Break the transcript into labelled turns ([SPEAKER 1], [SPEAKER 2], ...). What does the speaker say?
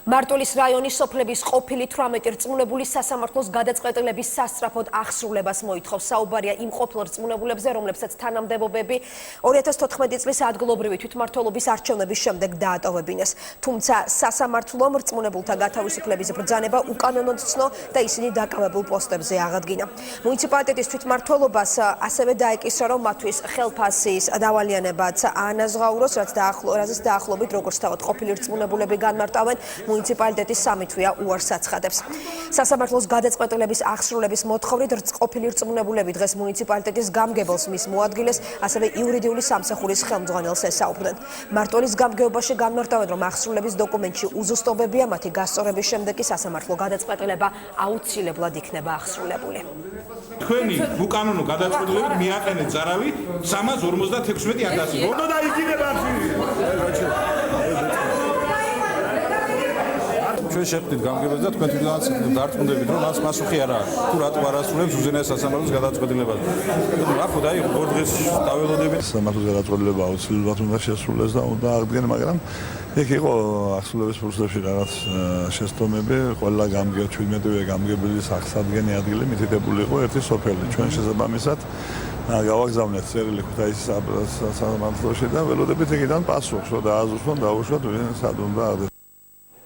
[SPEAKER 1] მარტოლის რაიონის სოფლების ყოფილი 18 რწმუნებული სასამართლოს გადაწყვეტილების სასწრაფოდ აღსრულებას მოითხოვს. საუბარია იმ ყოფილ რწმუნებულებზე, რომლებსაც თანამდებობები 2014 წლის ადგილობრივი თვითმმართველობის არჩევნების შემდეგ დაატოვებინეს. თუმცა სასამართლომ რწმუნებულთა გათავისუფლების ბრძანება უკანონოდ ცნო და ისინი დაკავებულ პოსტებზე აღადგინა. მუნიციპალიტეტის თვითმმართველობას ასევე დაეკისრა, რომ მათთვის ხელფასის დავალიანებაც აანაზღაუროს, რაზეც დაახლოებით როგორც თავად ყოფილი რწმუნებულები განმარტავენ, მუნიციპალიტეტის სამი თვეა უარს აცხადებს. სასამართლოს გადაწყვეტილების აღსრულების მოთხოვნით ყოფილი რწმუნებულები დღეს მუნიციპალიტეტის გამგებელს მის მოადგილეს, ასევე იურიდიული სამსახურის ხელმძღვანელს ესაუბრნენ. მარტოლის გამგეობაში განმარტავენ, რომ აღსრულების დოკუმენტში უზუსტობებია, მათი გასწორების შემდეგ კი სასამართლო გადაწყვეტილება აუცილებლად იქნება აღსრულებული.
[SPEAKER 2] თქვენი უკანონო გადაწყვეტილებით მიაყენეთ ზარავი 356,000.
[SPEAKER 3] როდო დაიგინება
[SPEAKER 4] ჩვენ შევხვდით გამგებელს და თქვენ თვითონაც დარწმუნდებით, რომ მას პასუხი არ აქვს. თუ რატო არ ასრულებს უზენაეს სასამართლოს გადაწყვეტილებას. რა ხო დაიღო ორ დღეს დაველოდებით.
[SPEAKER 3] სასამართლოს გადაწყვეტილება აუცილებლად უნდა შესრულდეს და უნდა აღდგენ, მაგრამ იქ იყო აღსრულების პროცესში რაღაც შეცდომები, ყველა გამგებელ 17-ვე გამგებელის აღსადგენი ადგილი მითითებული იყო ერთი სოფელი. ჩვენ შესაბამისად გავაგზავნეთ წერილი ქუთაისის სასამართლოში და ველოდებით იქიდან პასუხს, რომ დააზუსტონ, დაუშვათ, ვინ სად უნდა აღდგეს.